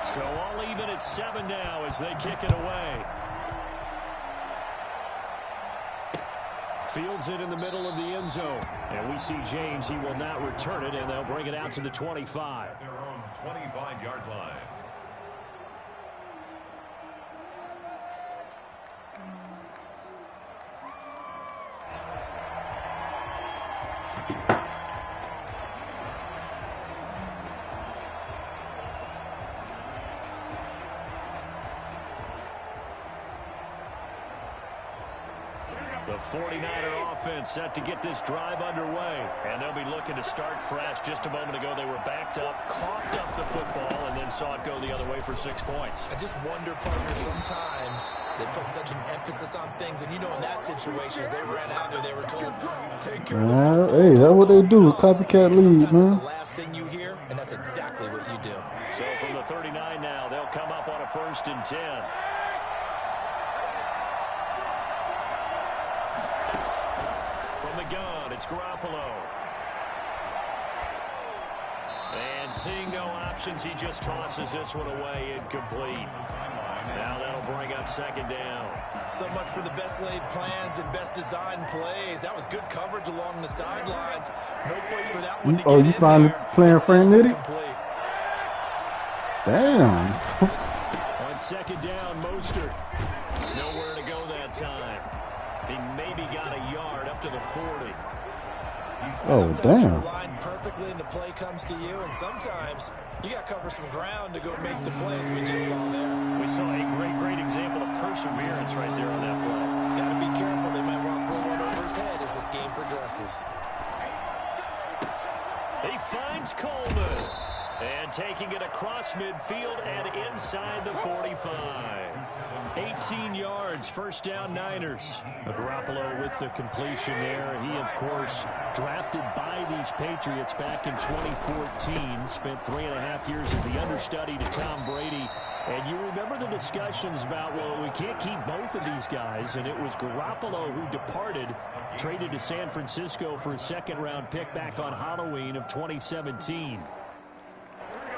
So all even at 7 now as they kick it away. Fields it in the middle of the end zone. And we see James. He will not return it, and they'll bring it out to the 25. Their own 25-yard line. The 49er offense set to get this drive underway. And they'll be looking to start fresh. Just a moment ago, they were backed up, coughed up the football, and then saw it go the other way for 6 points. I just wonder, partner, sometimes they put such an emphasis on things. And, you know, in that situation, as they ran out there, they were told, take care of the hey, that's what they do. Copycat lead, man. That's the last thing you hear, and that's exactly what you do. So from the 39 now, they'll come up on a 1st and 10. Gun. It's Garoppolo. And seeing no options, he just tosses this one away incomplete. Now that'll bring up 2nd down. So much for the best laid plans and best designed plays. That was good coverage along the sidelines. No place for that one to you finally playing Frank Nitty? Damn. On 2nd down, Mostert. Nowhere to go that time. He maybe got a yard up to the 40. Oh, damn. Line perfectly and the play comes to you, and sometimes you got to cover some ground to go make the plays we just saw there. We saw a great example of perseverance right there on that play. Got to be careful. They might want to throw one over his head as this game progresses. He finds Coleman. And taking it across midfield and inside the 45. 18 yards, 1st down Niners. Garoppolo with the completion there. He, of course, drafted by these Patriots back in 2014. Spent 3.5 years as the understudy to Tom Brady. And you remember the discussions about, well, we can't keep both of these guys. And it was Garoppolo who departed, traded to San Francisco for a 2nd-round pick back on Halloween of 2017.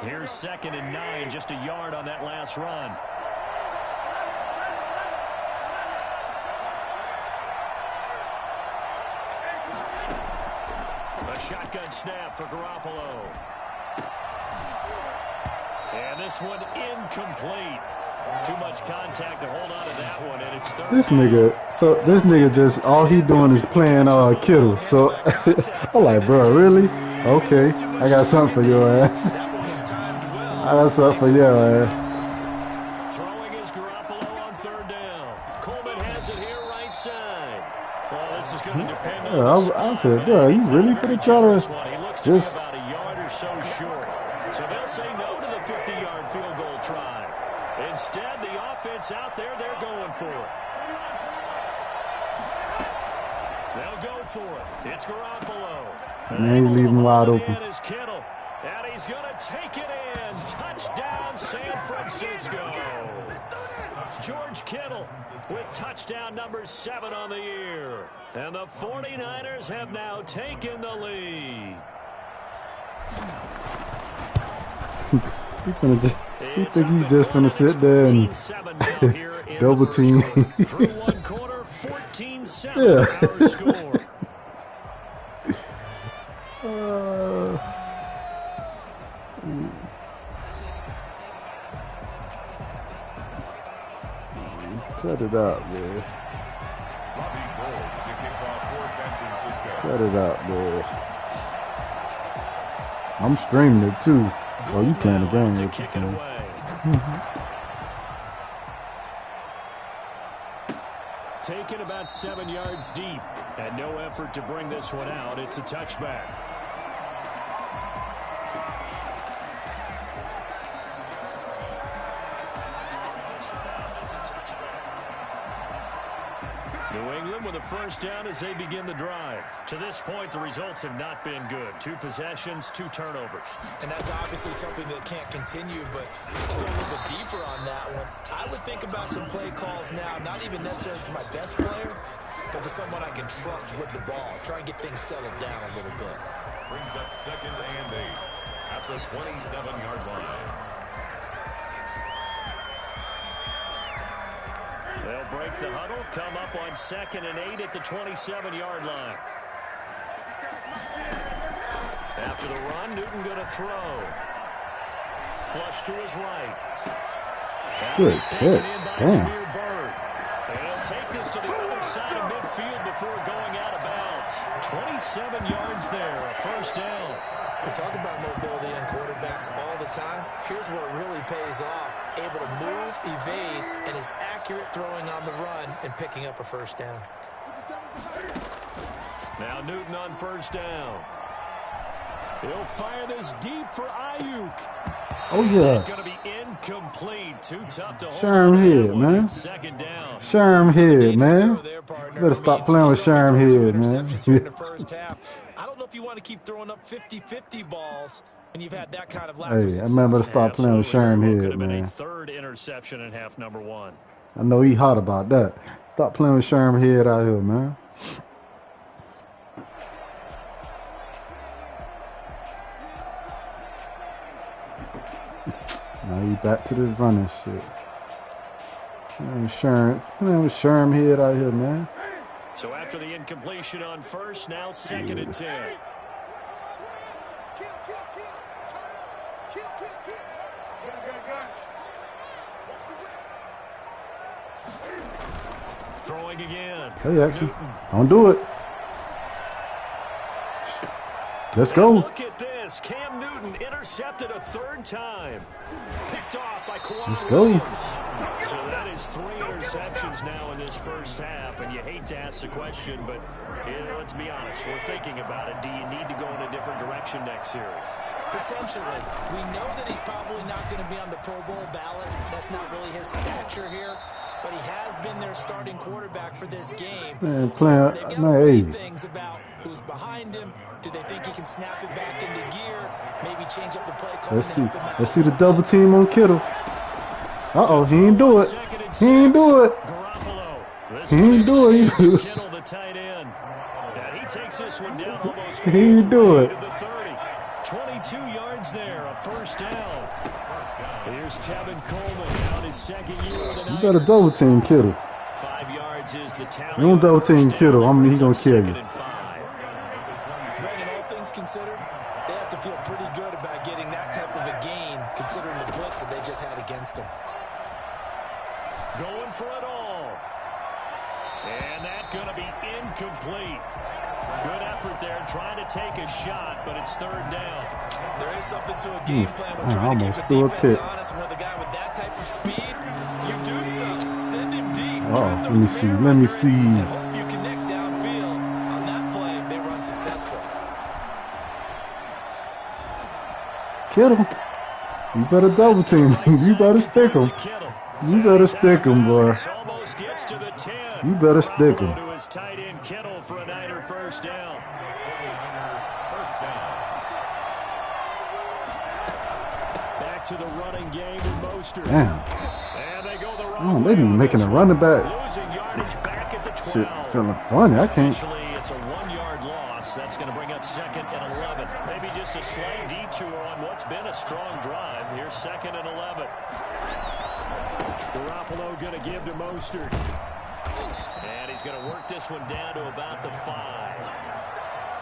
Here's 2nd and 9, just a yard on that last run. A shotgun snap for Garoppolo. And this one incomplete. Too much contact to hold on to that one, and it's 3rd. This nigga just, all he doing is playing Kittle. So, I'm like, bro, really? Okay, I got something for your ass. I got something for your ass. Throwing is Garoppolo on 3rd down. Coleman has it here right side. Well, this is going to depend on I said, bro, you really finna try to just about a yard or so short. So they'll say no to the 50-yard field goal try. Instead, the offense out there, they're going for it. They'll go for it. It's Garoppolo. Man, you leave him wide open. Is Kittle. And he's going to take it in. Touchdown, San Francisco. George Kittle with touchdown number 7 on the year. And the 49ers have now taken the lead. He think he's just gonna sit there and double team. Through one quarter, 14-7 Yeah. our score. Cut it out, man. Cut it out, man. I'm streaming it too. Oh, you playing the game? To kick it away. Taken about 7 yards deep, and no effort to bring this one out. It's a touchback. New England with a 1st down as they begin the drive. To this point, the results have not been good. 2 possessions, 2 turnovers. And that's obviously something that can't continue, but to go a little bit deeper on that one, I would think about some play calls now, not even necessarily to my best player, but to someone I can trust with the ball. Try and get things settled down a little bit. Brings up 2nd and 8 at the 27-yard line. break the huddle, come up on 2nd and 8 at the 27-yard line. After the run, Newton going to throw. Flush to his right. Good catch. Damn. He'll take this to the other side of midfield before going out of bounds. 27 yards there, a first down. We talk about mobility on quarterbacks all the time. Here's where it really pays off. Able to move, evade, and is accurate throwing on the run and picking up a first down. Now Newton on first down. He'll fire this deep for Ayuk. Oh, yeah. Going to be incomplete. Too tough to hold. Sherm Head, man. Second down. Sherm Head, man. Better stop playing with Sherm Head, man. I don't know if you want to keep throwing up 50-50 balls when you've had that kind of lack Hey, of success. I remember to stop playing with Sherm Could Head, have been a man. third interception in half number 1. I know he hot about that. Stop playing with Sherm Head out here, man. Now he back to this running shit. Playing with Sherm Head out here, man. So after the incompletion on first, now 2nd and 10. Throwing again. Hey, actually, don't do it. Let's go. Look at this. Cam Newton intercepted a 3rd time. Picked off by Kawhi. Let's go. So that is 3 interceptions now in this first half, and you hate to ask the question, but let's be honest. We're thinking about it. Do you need to go in a different direction next series? Potentially. We know that he's probably not going to be on the Pro Bowl ballot. That's not really his stature here. But he has been their starting quarterback for this game. Man, So playing, they've got to man, weigh hey. things about who's behind him. Do they think he can snap it back into gear? Maybe change up the play call. Let's see the double team on Kittle. Uh-oh, he ain't do it. He ain't do it. He ain't do it. Kittle, the tight end. And he takes this one down almost. He ain't do it. To the 30. 22 yards there, a first down. Here's Tevin Coleman out his 2nd year with the Niners. You better double team Kittle. 5 yards is the tally. You don't double team Kittle, he gonna kill you. Brandon, all things considered, they have to feel pretty good about getting that type of a gain, considering the blitz that they just had against them. Going for it all. And that's going to be incomplete. Good effort there, trying to take a shot, but it's 3rd down. There is something to a game plan with I trying to keep almost the threw a defense pick. honest. With a guy with that type of speed, you do something. Send him deep. Oh, let me see. Let me see. And hope you connect downfield. On that play, they run successful. Kittle, you better double team him. You better stick him. You better stick him, boy. Almost gets to the 10. You better stick him. To his tight end Kittle for a Niner first down. Back to the running game with Mostert. Damn. And they go the Oh, wrong they be way on making this a running one. back. Losing yardage back at the 12. Shit, feeling funny. I can't. Officially, it's a 1-yard loss. That's going to bring up 2nd and 11. Maybe just a slight detour on what's been a strong drive. Here's 2nd and 11. Garoppolo going to give to Mostert. And he's going to work this one down to about the 5.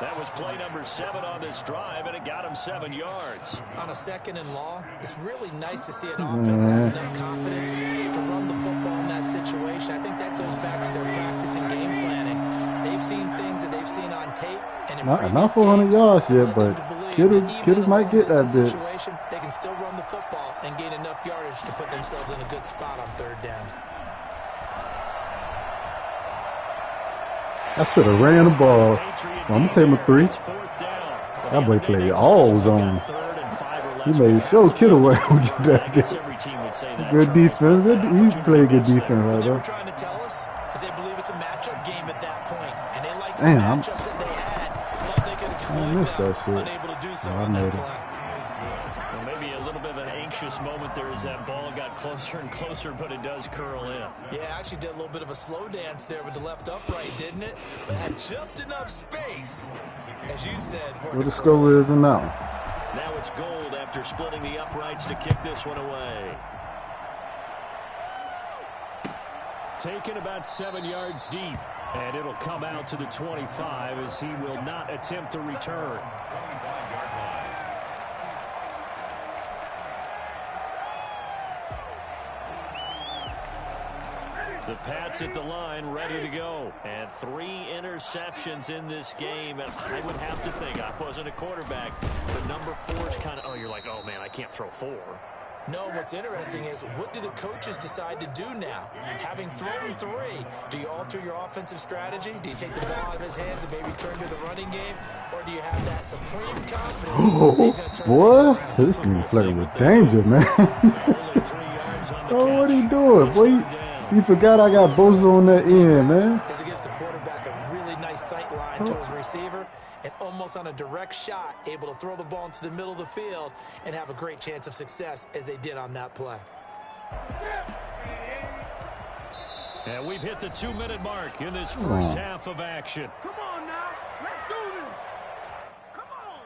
That was play number 7 on this drive, and it got him 7 yards. On a 2nd and long, it's really nice to see an offense that has enough confidence to run the football in that situation. I think that goes back to their practice and game planning. They've seen things that they've seen on tape. And in Not 400 yards yet, but Kittle might get that bit. They can still run the football and gain enough yardage to put themselves in a good spot on 3rd down. I should have ran the ball. I'm going to take my 3. That boy played all zone. He made sure Kittle would get that game. Good defense. He played good defense right there. Trying to tell us is they believe it's a matchup game at that point, and they like some Damn. matchups that they had. Thought they could exploit missed that shit. Unable to do so I on that made it. play. Well, maybe a little bit of an anxious moment there as that ball got closer and closer, but it does curl in. Yeah, actually did a little bit of a slow dance there with the left upright, didn't it? But had just enough space, as you said. For What the score is now? Now it's Gold after splitting the uprights to kick this one away. taken about 7 yards deep. And it'll come out to the 25 as he will not attempt to return. The Pats at the line, ready to go. And 3 interceptions in this game. And I would have to think, I wasn't a quarterback, but number 4 is kind of, oh, you're like, oh, man, I can't throw 4. No, what's interesting is what do the coaches decide to do now? Having thrown 3, do you alter your offensive strategy? Do you take the ball out of his hands and maybe turn to the running game? Or do you have that supreme confidence? Oh, boy, this nigga flirting with danger, man. Oh, what he doing? Boy, he forgot I got Bosa on that end, man. As it gives the quarterback a really nice sight line to his receiver, and almost on a direct shot, able to throw the ball into the middle of the field and have a great chance of success as they did on that play. And we've hit the 2-minute mark in this first half of action. Come on now, let's do this. Come on.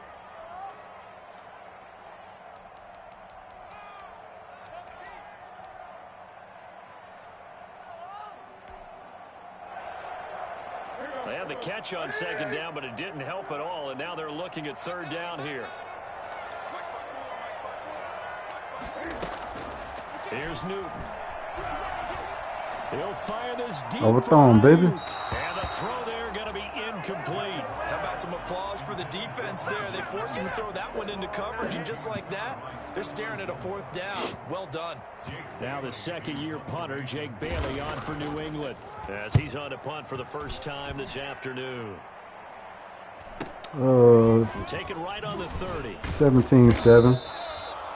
They had the catch on 2nd down, but it didn't help at all, and now they're looking at 3rd down here. Here's Newton. He'll fire this deep. Overthrown, baby. And the throw there going to be incomplete. How about some applause for the defense there? They forced him to throw that one into coverage, and just like that, they're staring at a 4th down. Well done. Now the 2nd-year punter, Jake Bailey, on for New England, as he's on to punt for the first time this afternoon. Taken right on the 30. 17-7.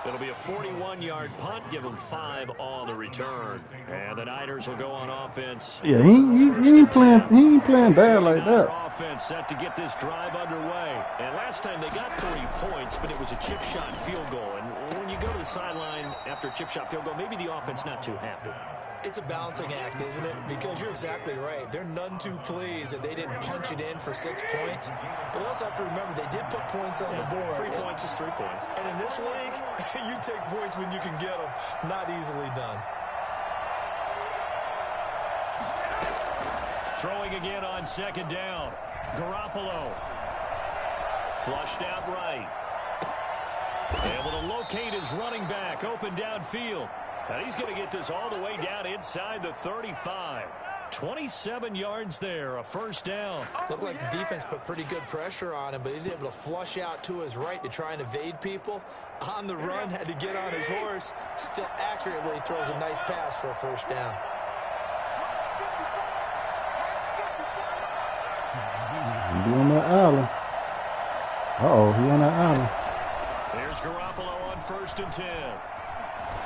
It'll be a 41-yard punt, give them 5 on the return. And the Niners will go on offense. Yeah, he ain't playing bad like that. Offense set to get this drive underway. And last time they got 3 points, but it was a chip shot field goal. And when you go to the sideline after a chip shot field goal, maybe the offense not too happy. It's a balancing act, isn't it? Because you're exactly right. They're none too pleased that they didn't punch it in for 6 points. But they also have to remember they did put points on the board. 3 points is 3 points. And in this league, you take points when you can get them. Not easily done. Throwing again on 2nd down. Garoppolo. Flushed out right. Able to locate his running back open downfield. And he's going to get this all the way down inside the 35. 27 yards there, a 1st down. Looked like the defense put pretty good pressure on him, but he's able to flush out to his right to try and evade people. On the run, had to get on his horse. Still accurately throws a nice pass for a 1st down. He on that island. Uh-oh, he on that island. There's Garoppolo on 1st and 10.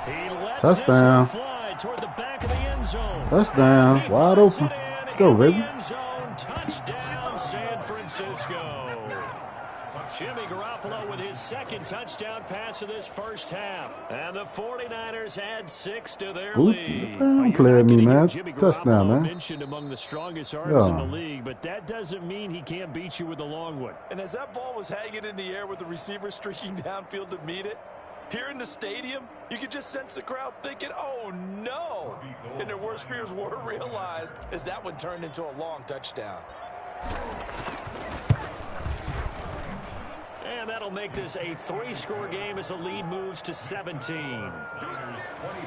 He lets Touchdown. this one fly toward the back of the end zone. Touchdown. Wide open. Let's go, baby. End zone. Touchdown, San Francisco. Jimmy Garoppolo with his 2nd touchdown pass of this first half. And the 49ers add 6 to their lead. Don't play at me, man. Touchdown, man. Mentioned among the strongest arms in the league, but that doesn't mean he can't beat you with the long one. And as that ball was hanging in the air with the receiver streaking downfield to meet it, here in the stadium, you could just sense the crowd thinking, oh, no. And their worst fears were realized as that one turned into a long touchdown. And that'll make this a 3-score game as the lead moves to 17. Niners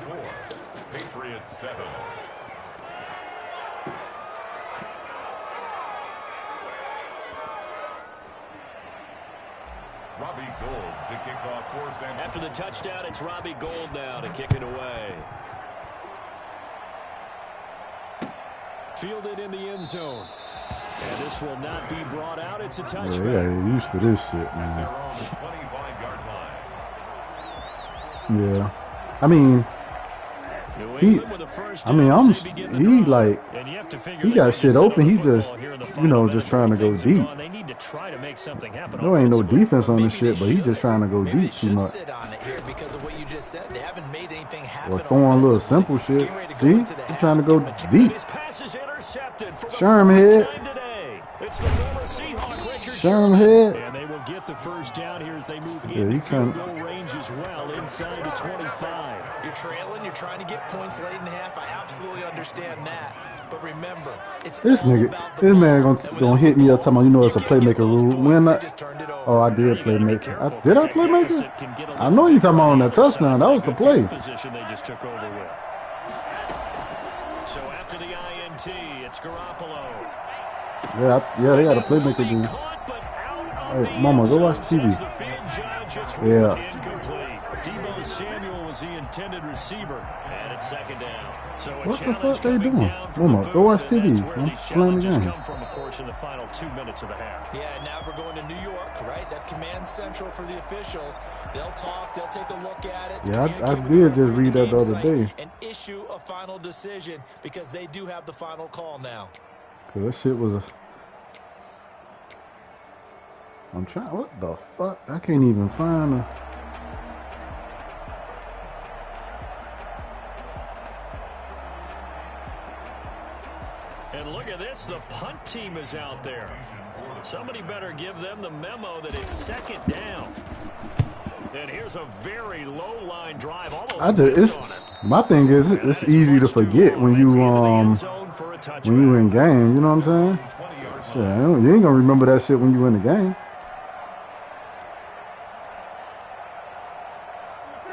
24, Patriots 7. Robbie Gould to kick off for San Francisco. After the touchdown, it's Robbie Gould now to kick it away. Fielded in the end zone. And this will not be brought out. It's a touchback. Yeah, you're used to this shit, man. They're on the 25-yard line. Yeah. I mean, he got shit open. He just, just trying to go deep. They need to try to make something happen. There ain't no defense on this shit, but he's just trying to go deep too much. Or throwing a little simple shit. See? He's trying to go deep. Sherm head. Sherm head. And they will get the 1st down here as they move into field goal range as well inside the 25. You're trailing. You're trying to get points late in the half. I absolutely understand that. But remember, it's This all nigga, about the this man ball. gonna hit me up talking about, you know, it's a You can't get playmaker those rule. points. When They I, just turned it over. oh, I did You gotta be playmaker. careful, Did I 'cause that playmaker? deficit can get a I little know you bigger talking on about on the that other touchdown. side. That was the Good play. field position they just took over with. So after the INT, it's Garoppolo. Yeah, they got a playmaker rule. Caught, but out of Hey, the mama, end go watch zone, TV. says the field judge. It's Yeah. incomplete. Deebo Samuel was the intended receiver, and it's second down. So a What the challenge fuck they coming doing? down from Mama, the go watch booth, and TV. that's where I'm these playing the challenges game. come from, of course, in the final 2 minutes of the half. Yeah, and now we're going to New York, right? That's command central for the officials. They'll talk. They'll take a look at it. Yeah, I communicate with did the just referee read that the game other site, day. and issue a final decision because they do have the final call now. Cause that shit was a. I'm trying. What the fuck? I can't even find a. And look at this, the punt team is out there. Somebody better give them the memo that it's second down. And here's a very low line drive. I just it's my thing is it's easy to forget when you in game. You know what I'm saying? Shit, you ain't gonna remember that shit when you in the game.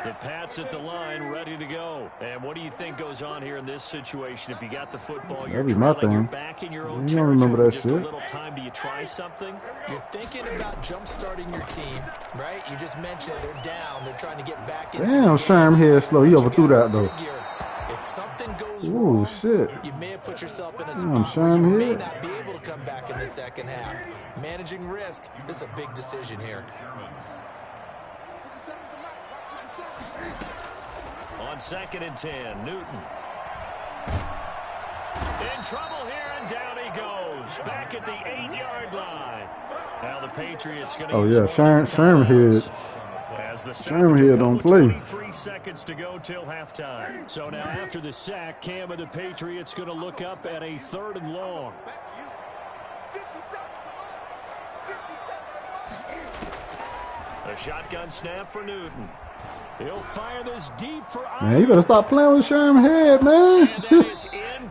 It pats at the line, ready to go. And what do you think goes on here in this situation? If you got the football, you're That'd be my trailing, you're thing. back in your own You don't territory. remember that Just shit. a little time. Do you try something? You're thinking about jump-starting your team, right? You just mentioned it. They're down. They're trying to get back into the Damn, game. Sherm head slow. He But you overthrew gotta that though. figure, if something goes Ooh, wrong, shit. you may have put yourself in a Damn, spot where you Sherm may hit. not be able to come back in the second half. Managing risk, this is a big decision here. On 2nd and 10, Newton. In trouble here, and down he goes. Back at the 8-yard line. Now the Patriots going to Oh yeah, Sherm head. Sherm head don't play. 23 seconds to go till halftime. So now after the sack, Cam and the Patriots going to look up at a 3rd and long. A shotgun snap for Newton. He'll fire this deep for Man, you better stop playing with Sherm head, man. And that is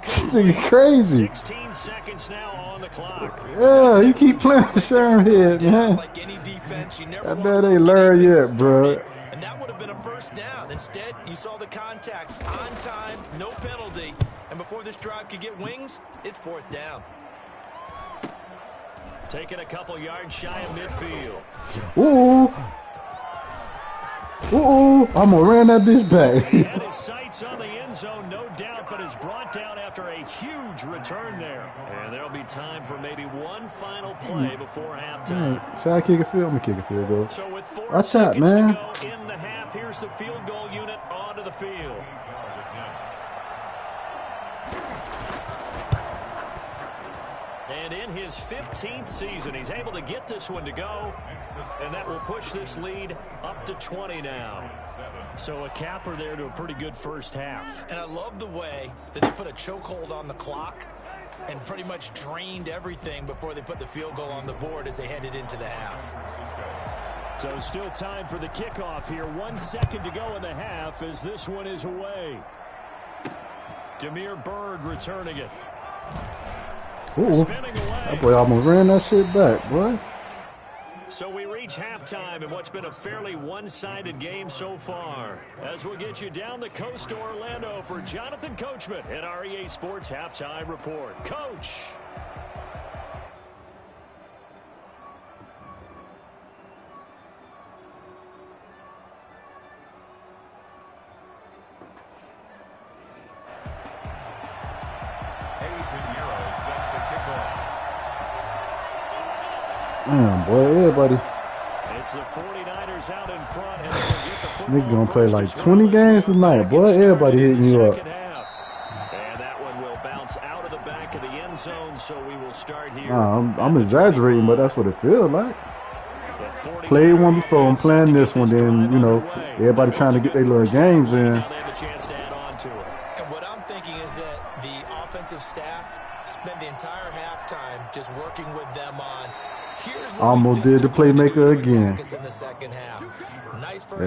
This nigga crazy. 16 seconds now on the clock. Yeah, you keep playing with Sherm head, man. Like any defense, you never I want bet to they get learn anything yet, bro. started, and that would have been a first down. Instead, you saw the contact on time, no penalty. And before this drive could get wings, it's 4th down. Taking a couple yards shy of midfield. Ooh. Ooh, I'm gonna ran that bitch back. He had his sights on the end zone, no doubt, but is brought down after a huge return there. And there'll be time for maybe one final play before halftime. Should I kick a field? I'm gonna kick a field goal. So with 4 Watch out, seconds man. to go in the half, here's the field goal unit onto the field. And in his 15th season, he's able to get this one to go, and that will push this lead up to 20 now. So a capper there to a pretty good first half. And I love the way that they put a chokehold on the clock and pretty much drained everything before they put the field goal on the board as they headed into the half. So still time for the kickoff here. 1 second to go in the half as this one is away. Demir Bird returning it. Ooh, Spinning away. that boy almost ran that shit back, boy. So we reach halftime in what's been a fairly one-sided game so far. As we'll get you down the coast to Orlando for Jonathan Coachman at our EA Sports Halftime Report. Coach. Damn, boy, everybody. It's the 49ers out in front, and they'll get the football Nigga gonna play first like as 20 well as games we tonight, get boy. started Everybody in hitting the you up. second half. And that one will bounce out of the back of the end zone, so we will start here. I'm exaggerating, but that's what it feels like. The 49ers Played one before, I'm defense playing to this get one, then, drive you know, underway. everybody trying to get their little games in. Now they have a chance to add on to it. And what I'm thinking is that the offensive staff spent the entire halftime just working with them on Almost did the playmaker again.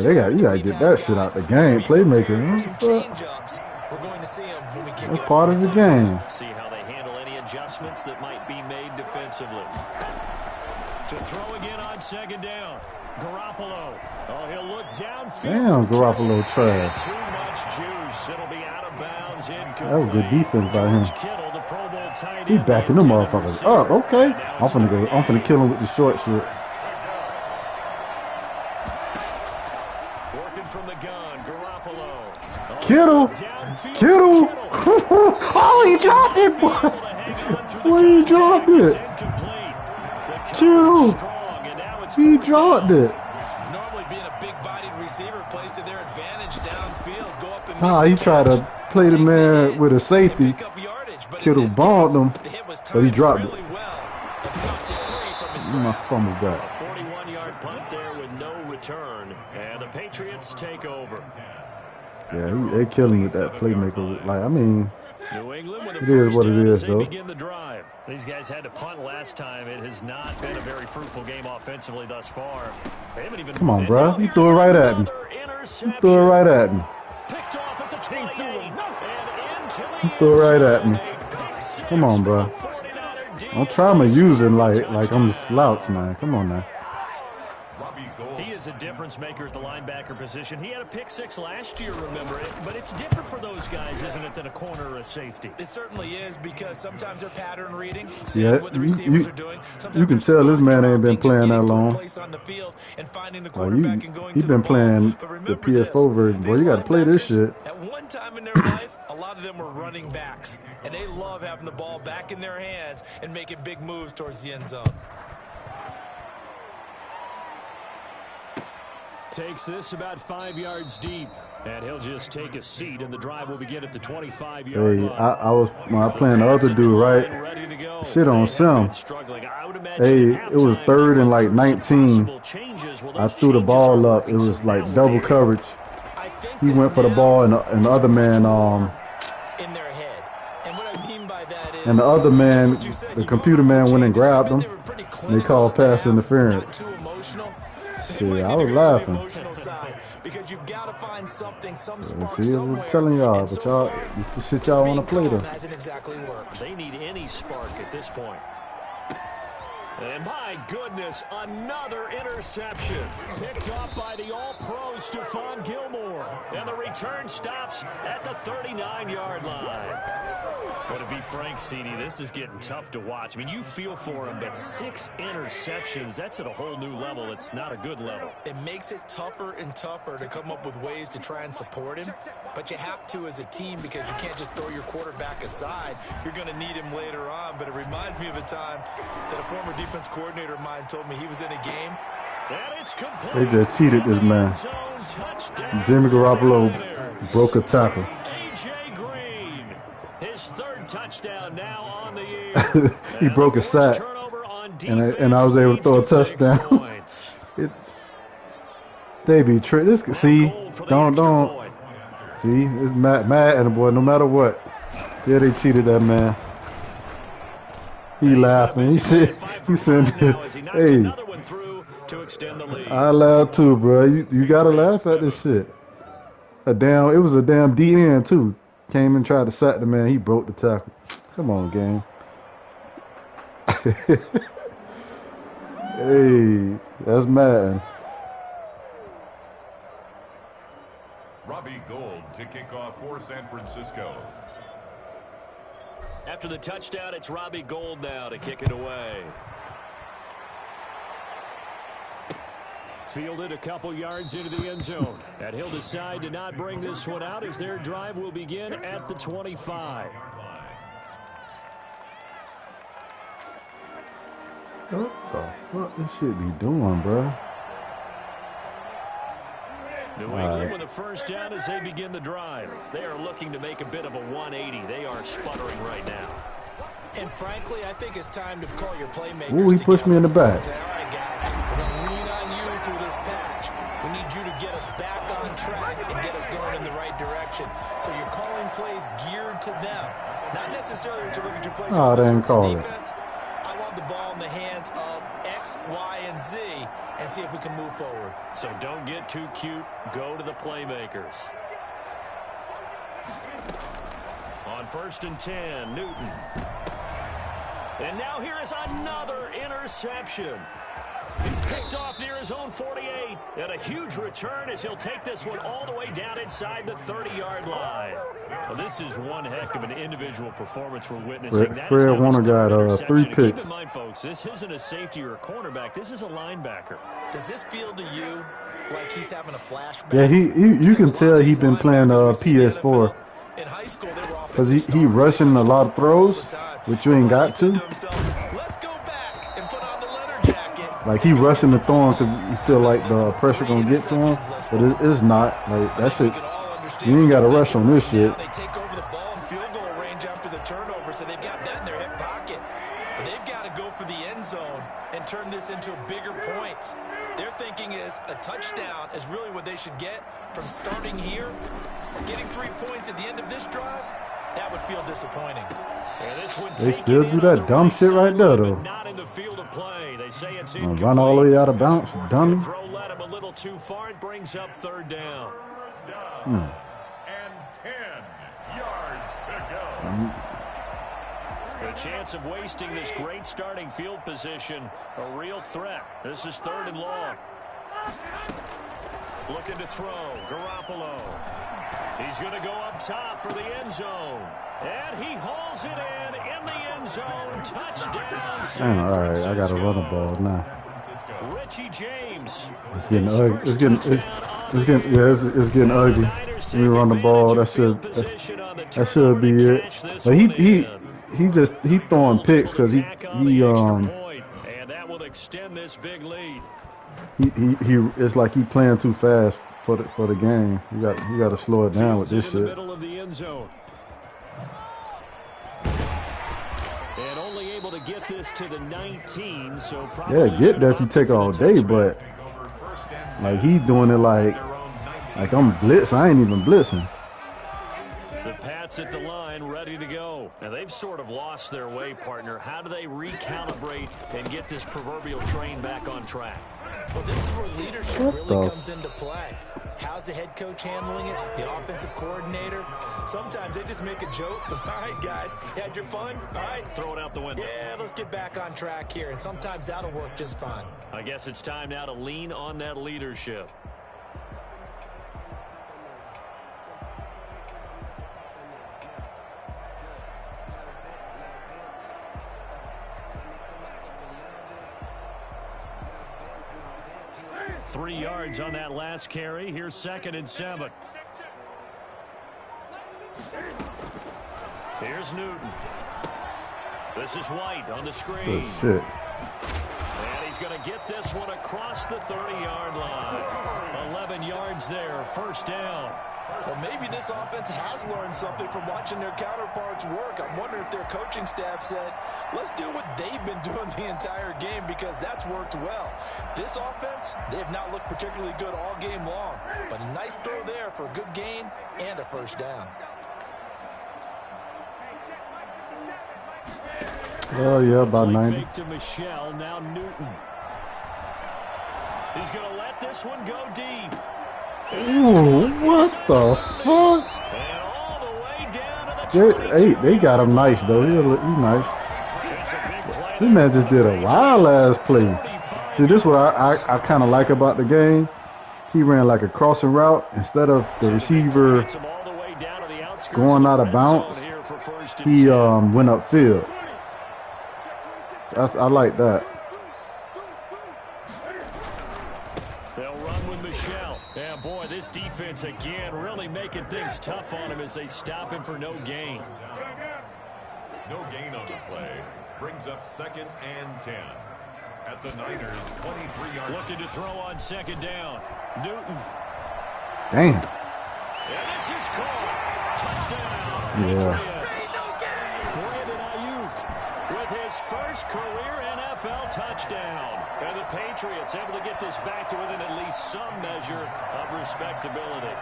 Yeah, you gotta get that shit out the game. Playmaker, that's part of the game. See how they handle any adjustments that might be made defensively. To throw again on second down. Garoppolo. Oh, he'll look downfield. Damn, Garoppolo trash. Too much juice. It'll be out of bounds. That was good defense by him. He backing them motherfuckers up. Okay. I'm finna kill him with the short shit. Working from the gun, Garoppolo. Kittle. Oh, he dropped it, boy. Boy, he dropped it. Kittle. He dropped it. Normally being a big-bodied receiver plays to their advantage downfield. Go up and He tried to play the man with a safety. Kittle bombed him, but he dropped it. My fumble back. 41-yard punt there with no return, and the Patriots take over. Yeah, they killed him with that playmaker. Like, I mean, New England with a it is what it is, though. begin the drive. These guys had to punt last time. It has not been a very fruitful game offensively thus far. They haven't even. Come on, bro. You threw it right at me. You threw it right at me. Picked off at the 28, and You threw it right at me. Come on, bro. Don't try me using like I'm a slouch now. Come on now. He is a difference maker at the linebacker position. He had a pick six last year, remember it, but it's different for those guys, isn't it, than a corner or a safety? It certainly is, because sometimes they're pattern reading. Yeah, what the receivers are doing. You can tell this man ain't been playing that long. Like He's been playing the PS4 version. Boy, you got to play this shit. At one time in their life, a lot of them were running backs, and they love having the ball back in their hands and making big moves towards the end zone. Takes this about 5 yards deep, and he'll just take a seat, and the drive will begin at the 25-yard line. I was playing the other dude, right? Shit on Sim. Hey, it was 3rd and like 19. I threw the ball up. It was like double coverage. He went for the ball, and the other man, in their head. And what I mean by that is, and the other man, the computer man, went and grabbed him. They called pass interference. See, I was laughing. Because you've got to find something, some spark See, I'm telling y'all, but y'all, this the shit y'all want to play though. Hasn't exactly worked. They need any spark at this point. And my goodness, another interception. Picked off by the All-Pro Stephon Gilmore. And the return stops at the 39-yard line. But to be frank, CD, this is getting tough to watch. I mean, you feel for him, but 6 interceptions, that's at a whole new level. It's not a good level. It makes it tougher and tougher to come up with ways to try and support him. But you have to as a team, because you can't just throw your quarterback aside. You're going to need him later on. But it reminds me of a time that a former defense coordinator of mine told me he was in a game. They just cheated this man. Jimmy Garoppolo broke a tackle. His 3rd touchdown now on the year. He broke a sack, and I was able to throw a touchdown. They be tricked. See, don't. See, it's mad at the boy no matter what. Yeah, they cheated that man. He laughing. He said, hey, I laugh too, bro. You gotta laugh at this shit. It was a damn DN too. Came and tried to sack the man. He broke the tackle. Come on, game. Hey, that's mad. Robbie Gould to kick off for San Francisco. After the touchdown, it's Robbie Gould now to kick it away. Fielded a couple yards into the end zone. And he'll decide to not bring this one out as their drive will begin at the 25. What the fuck this shit be doing, bro? New England with a first down as they begin the drive. They are looking to make a bit of a 180. They are sputtering right now. And frankly, I think it's time to call your playmakers. Ooh, he pushed me in the back. Say, all right, guys, we're going to lean on you through this patch. We need you to get us back on track and get us going in the right direction. So you're calling plays geared to them. Not necessarily what you're looking to play. Oh, they didn't call it. I want the ball in the hands of X X, Y, and Z and see if we can move forward. So don't get too cute. Go to the playmakers. On 1st and 10, Newton. And now here is another interception. He's picked off near his own 48. And a huge return as he'll take this one all the way down inside the 30-yard line. Well, this is one heck of an individual performance we're witnessing. Fred Warner got 3 picks. Keep in mind, folks, this isn't a safety or a cornerback. This is a linebacker. Does this feel to you like he's having a flashback? Yeah, you can tell he's been playing PS4. In high school, they were because he rushing a lot of throws, which you ain't got to. Let's go back and put on the letter jacket. Like he rushing the throwing because you feel like the pressure gonna get to him, but it's not. Like that shit, you ain't got to rush on this shit. They take over the ball in field goal range after the turnover, so they've got that in their hip pocket. But they've got to go for the end zone and turn this into bigger points. Their thinking is a touchdown is really what they should get from starting here. Getting 3 points at the end of this drive, that would feel disappointing. They still do that dumb shit right there, though. Not in the field of play. They say it's run all the way out of bounds, dummy. Throw led him a little too far. It brings up 3rd down. And 10 yards to go. The chance of wasting this great starting field position, a real threat. This is 3rd and long. Looking to throw, Garoppolo. He's going to go up top for the end zone. And he hauls it in the end zone. Touchdown. Damn, all right, I got to run the ball now. Richie James. It's getting ugly. It's getting ugly. Let me run the ball. That should be it. But he throwing picks because he and that will extend this big lead. He it's like he playing too fast for the game. You got to slow it down with this shit. Middle of the end zone. And only able to get this to the 19, so probably get there if you take all day, but like he doing it like I'm blitzing. I ain't even blitzing. The Pats at the line, ready to go. And they've sort of lost their way, partner. How do they recalibrate and get this proverbial train back on track? Well, this is where leadership really comes into play. How's the head coach handling it? The offensive coordinator? Sometimes they just make a joke. All right, guys, you had your fun? All right. Throw it out the window. Yeah, let's get back on track here. And sometimes that'll work just fine. I guess it's time now to lean on that leadership. Three yards on that last carry. Here's 2nd and 7. Here's Newton. This is White on the screen. Oh, shit. And he's going to get this one across the 30-yard line. 11 yards there, 1st down. Well, maybe this offense has learned something from watching their counterparts work. I'm wondering if their coaching staff said, let's do what they've been doing the entire game because that's worked well. This offense, they have not looked particularly good all game long, but a nice throw there for a good gain and a 1st down. Oh, yeah, about 90. To Michelle, now Newton. He's going to let this one go deep. Ooh, what the fuck? And all the way down to the They got him nice, though. He nice. This man just did a wild-ass play. See, this is what I kind of like about the game. He ran like a crossing route. Instead of the receiver going out of bounds, he went upfield. I like that. They'll run with Michelle. Yeah, boy, this defense again really making things tough on him as they stop him for no gain. No gain on the play. Brings up 2nd and 10. At the Niners' 23-yard. Looking to throw on 2nd down. Newton. Damn. And this is caught. Touchdown. Yeah. Brandon Ayuk with his first career NFL touchdown. And the Patriots able to get this back to within at least some measure of respectability.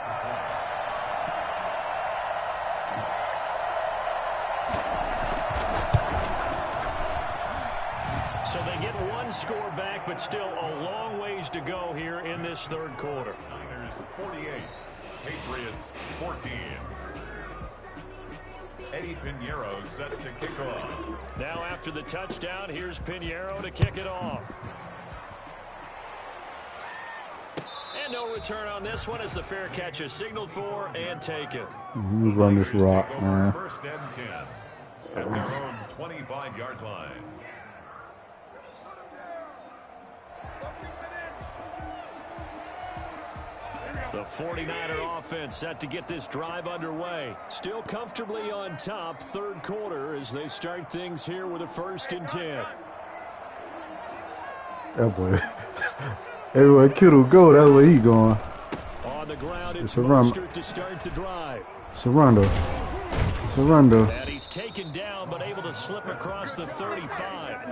So they get one score back, but still a long ways to go here in this third quarter. Niners 48, Patriots 14. Eddie Pinheiro set to kick off. Now after the touchdown, here's Pinheiro to kick it off. And no return on this one as the fair catch is signaled for and taken. You run this rock, man. First and 10 at their own 25-yard line. The 49er offense set to get this drive underway. Still comfortably on top, third quarter as they start things here with a 1st and 10. That boy. Everywhere Kittle go, that's where he going. On the ground, it's a run. Mostert to start the drive. Surrender. And he's taken down, but able to slip across the 35.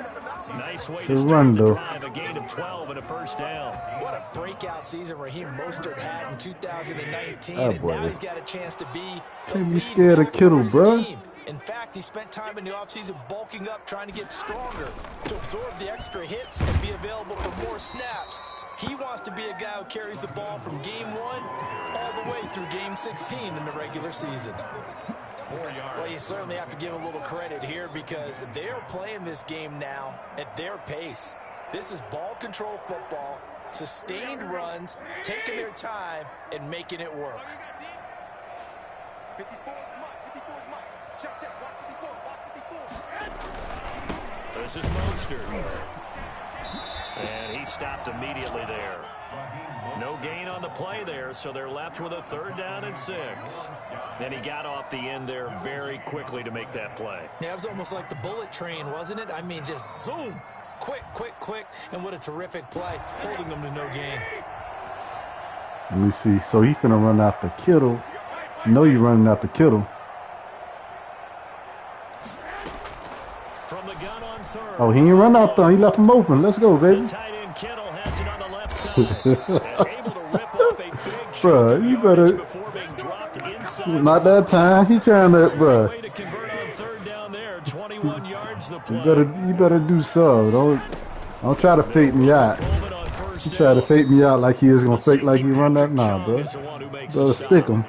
Nice way to start the Surrender. drive, a gain of 12 and a 1st down. What a breakout season Raheem Mostert had in 2019, Oh, and boy. now he's got a chance to be Can't be lead scared of back Kittle, for his bruh. team. In fact, he spent time in the offseason bulking up, trying to get stronger, to absorb the extra hits and be available for more snaps. He wants to be a guy who carries the ball from game 1 all the way through game 16 in the regular season. 4 yards. Well, you certainly have to give a little credit here because they're playing this game now at their pace. This is ball control football, sustained runs, taking their time and making it work. 54 is Mike. 54 is Mike. Check. Watch 54. This is Mostert. And he stopped immediately there. No gain on the play there, so they're left with a 3rd down and 6. And he got off the end there very quickly to make that play. Yeah, it was almost like the bullet train, wasn't it? I mean, just zoom. Quick. And what a terrific play, holding them to no gain. Let me see. So he finna run out the Kittle. You know you running out the Kittle. From the gun on 3rd. Oh, he ain't run out there. He left him open. Let's go, The baby. tight end Kittle has it on the left side. And able to rip off a big Bruh, chunk of you better- yardage before being dropped inside. Not that time. He trying to, bruh. Way to convert on 3rd down there. 21 yards the play. You better do so. Don't try to fake me out. Coleman on 1st He try to down. fake me out like he is gonna fake like he Safety run that. Patrick Nah, Chung bro. is the one who makes Better the stick stop. him.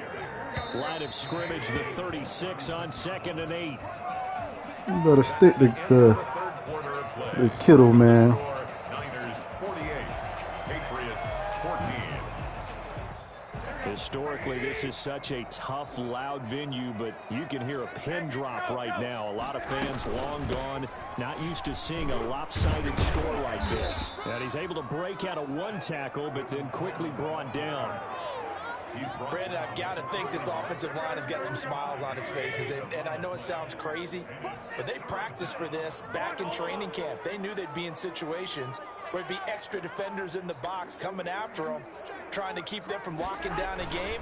Line of scrimmage, the 36 on 2nd and 8. You better stick the Third quarter of play. Kittle, man. Niners 48, Patriots 14. Historically, this is such a tough, loud venue, but you can hear a pin drop right now. A lot of fans long gone, not used to seeing a lopsided score like this. And he's able to break out of one tackle, but then quickly brought down. Brandon, I've got to think this offensive line has got some smiles on its faces. And I know it sounds crazy, but they practiced for this back in training camp. They knew they'd be in situations where it'd be extra defenders in the box coming after them, trying to keep them from locking down a game.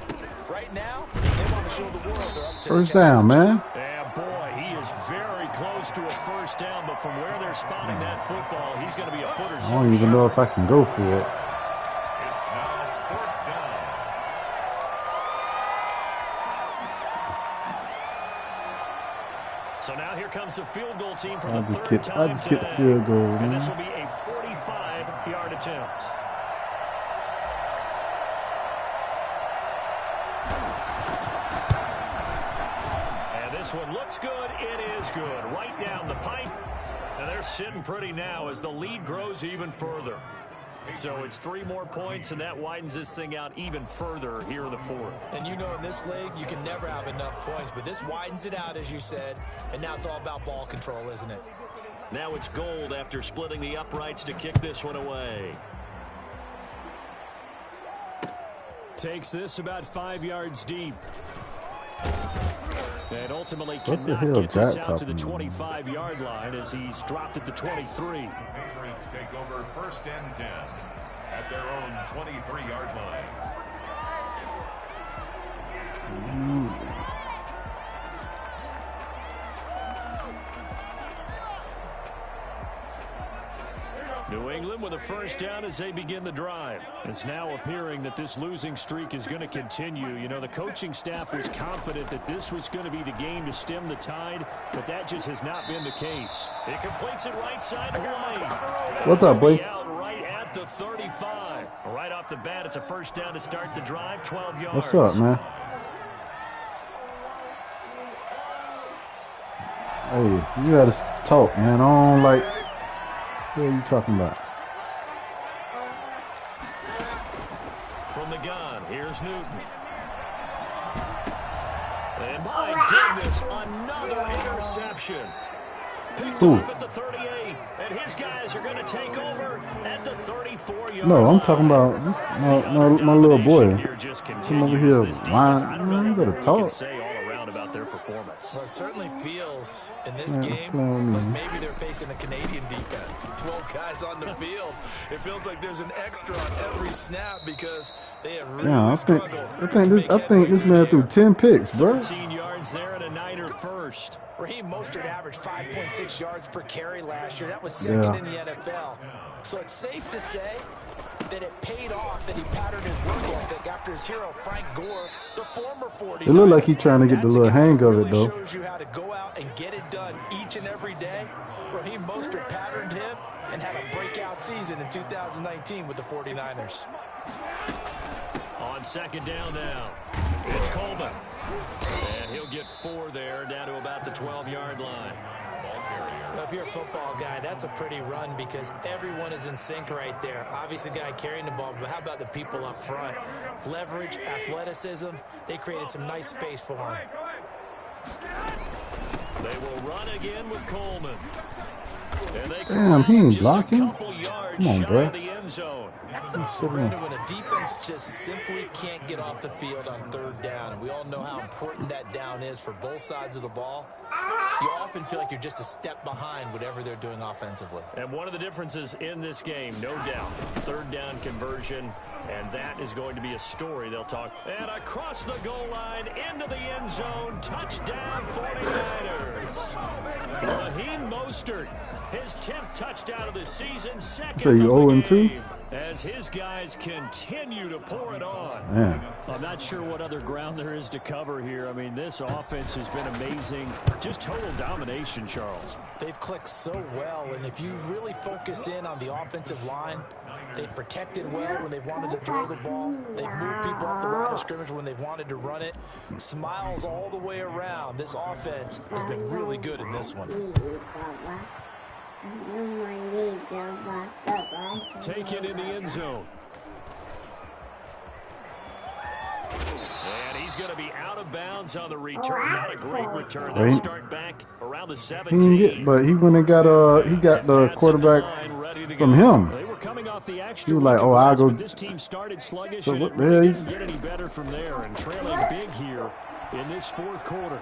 Right now, they want to show the world they're up to the First down, man. And boy, he is very close to a 1st down, but from where they're spotting that football, he's going to be a foot or I so don't even short. know if I can go for it. It's now 4th down. So now here comes the field goal team for I the just 3rd kick time the today. field goal, And this man. will be a 45-yard attempt. And this one looks good. It is good. Right down the pipe. And they're sitting pretty now as the lead grows even further. So it's 3 more points, and that widens this thing out even further here in the 4th. And you know in this league, you can never have enough points, but this widens it out, as you said, and now it's all about ball control, isn't it? Now it's Gold after splitting the uprights to kick this one away. Takes this about 5 yards deep. And ultimately What the cannot hell get this Jack out to the talking about? 25-yard line as he's dropped at the 23. Patriots take over 1st and 10 at their own 23-yard line. New England with a first down as they begin the drive. It's now appearing that this losing streak is going to continue. You know, the coaching staff was confident that this was going to be the game to stem the tide, but that just has not been the case. It completes it right side of the lane. What's up, boy? Out right at the 35. Right off the bat, it's a first down to start the drive, 12 yards. What's up, man? Hey, you gotta talk, man. I don't like. What are you talking about? From the gun, here's Newton. And my goodness, another interception. Picked off at the 38, and his guys are going to take over at the 34-yard No, I'm line. talking about my little boy. Come over here, whine. Man, you better talk. Say all around about their performance. Well, it certainly feels in this Yeah, game playing like me. maybe they're facing a Canadian defense. 12 guys on the field. It feels like there's an extra on every snap because they have really Yeah, I struggled. think this man threw 10 picks, bro. 13 yards there and a Niner first. Raheem Mostert averaged 5.6 yards per carry last year. That was second in the NFL. So it's safe to say that it paid off that he patterned his work ethic after his hero Frank Gore, the former 40. It looked like he's trying to get the little hang of it, though. Shows you how to go out and get it done each and every day. Raheem Mostert patterned him and had a breakout season in 2019 with the 49ers. On second down now, it's Coleman. And he'll get 4 there, down to about the 12-yard line. Well, if you're a football guy, that's a pretty run because everyone is in sync right there. Obviously, the guy carrying the ball, but how about the people up front? Leverage, athleticism, they created some nice space for him. They will run again with Coleman. And they Damn, he ain't just a blocking. couple yards Come on, shy bro. of the end zone. Brandon, when a defense just simply can't get off the field on third down, and we all know how important that down is for both sides of the ball, you often feel like you're just a step behind whatever they're doing offensively. And one of the differences in this game, no doubt, third down conversion, and that is going to be a story they'll talk. And across the goal line, into the end zone, touchdown 49ers. Raheem Mostert, his 10th touchdown of the season, second So you of the 0-2? game, as his guys continue to pour it on. Man. I'm not sure what other ground there is to cover here. I mean, this offense has been amazing. Just total domination, Charles. They've clicked so well, and if you really focus in on the offensive line, they've protected well when they've wanted to throw the ball. They've moved people off the line of scrimmage when they've wanted to run it. Smiles all the way around. This offense has been really good in this one. Taken in the end zone. And he's going to be out of bounds on the return. Not a great return. They'll Right. start back around the He 17. didn't get, but he went and got he got the Pats quarterback at the line, ready to from go. him. They were coming off the extra. He was like, week of "Oh, I'll rest, go." but This team started sluggish So and what it the really hell? didn't get any better from there, and trailing big here in this fourth quarter.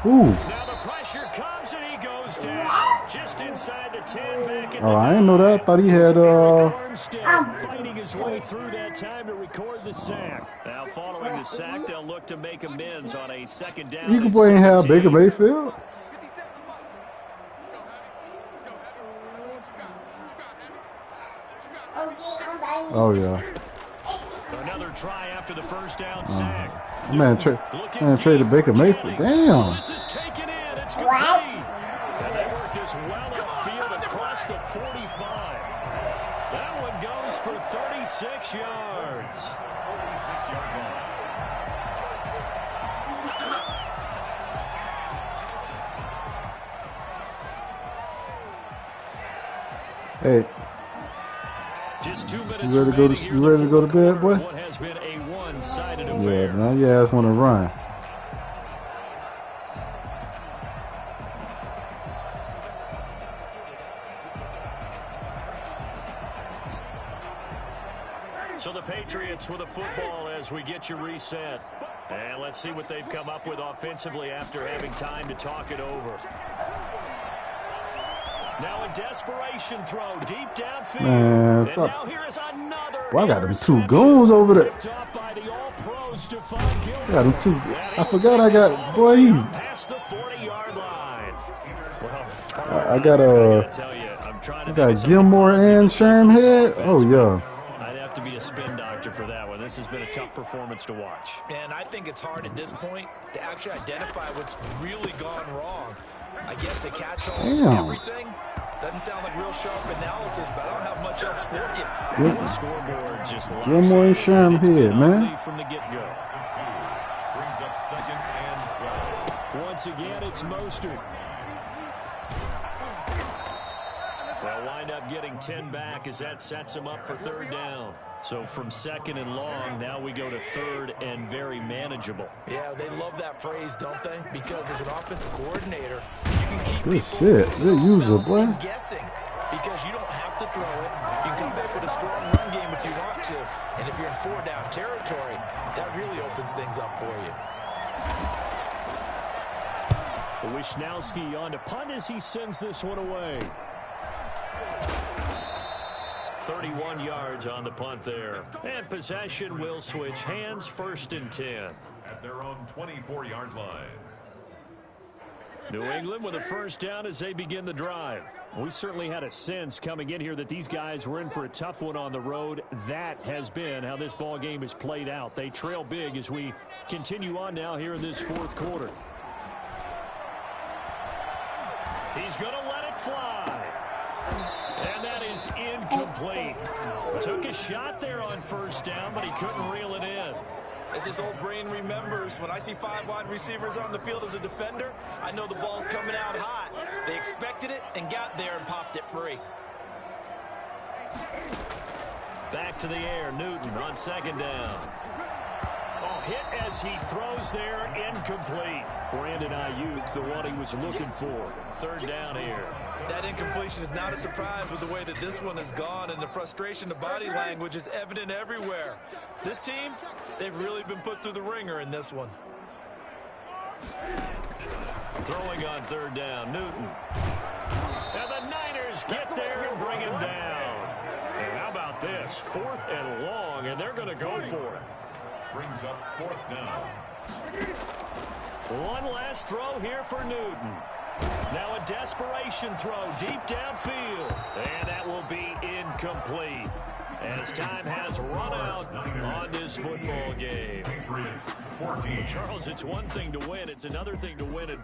Ooh. Now the pressure comes and he goes down just inside the 10 back in Oh, the I didn't know that. I thought he had Armstead fighting his way through that time to record the sack. Now following the sack, they'll look to make amends on a second down. You can and play and have 17. Baker Mayfield. Oh yeah. Another try after the first down sack. Man, traded Baker Mayfield. Damn. This is taken in. It's complete. And they work this well upfield across the 45. That one goes for 36 yards. 36-yard line. Hey, Just 2 minutes you ready to go to remaining here in you ready the to go to fourth bed, quarter. boy? What has been a one-sided Yeah, affair. man. Your ass want to run. So the Patriots with a football as we get you reset. And let's see what they've come up with offensively after having time to talk it over. Now a desperation throw deep downfield. Man, and now here is another Well, I got them two interception. goons over there. Picked off by the All-Pro Stephon Gilmore. I got them two. And I he'll forgot take I this got all boy. the way He, out past the 40-yard line. Well, I got I gotta tell you, I'm trying You to got Gilmore and Sherm Head? Oh, yeah. I'd have to be a spin doctor for that one. This has been a tough performance to watch. And I think it's hard at this point to actually identify what's really gone wrong. I guess the catch-all is everything. Doesn't sound like real sharp analysis, but I don't have much else for you. The scoreboard just Gilmore and Sherm Head, man. From the get-go. Brings up second and 12. Once again, it's Mostert. They'll wind up getting 10 back as that sets them up for third down. So from second and long, now we go to third and very manageable. Yeah, they love that phrase, don't they? Because as an offensive coordinator, you can keep Good people shit. Good user, boy. guessing because you don't have to throw it. You can come back with a strong run game if you want to. And if you're in 4-down territory, that really opens things up for you. Wishnowski on to punt as he sends this one away. 31 yards on the punt there. And possession will switch hands, first and 10. At their own 24-yard line. New England with a first down as they begin the drive. We certainly had a sense coming in here that these guys were in for a tough one on the road. That has been how this ball game has played out. They trail big as we continue on now here in this fourth quarter. He's going to let it fly. And that is incomplete. Took a shot there on first down, but he couldn't reel it in. As his old brain remembers, when I see 5 wide receivers on the field as a defender, I know the ball's coming out hot. They expected it and got there and popped it free. Back to the air, Newton on second down. Oh, hit as he throws there, incomplete. Brandon Ayuk, the one he was looking for. Third down here. That incompletion is not a surprise with the way that this one has gone, and the frustration, the body language is evident everywhere. This team, they've really been put through the ringer in this one. Throwing on third down, Newton. And the Niners get there and bring him down. And how about this? 4th and long, and they're going to go for it. Brings up fourth down. One last throw here for Newton. Now a desperation throw deep downfield. And that will be incomplete. As time has run out on this football game. Patriots 14. Charles, it's one thing to win. It's another thing to win it.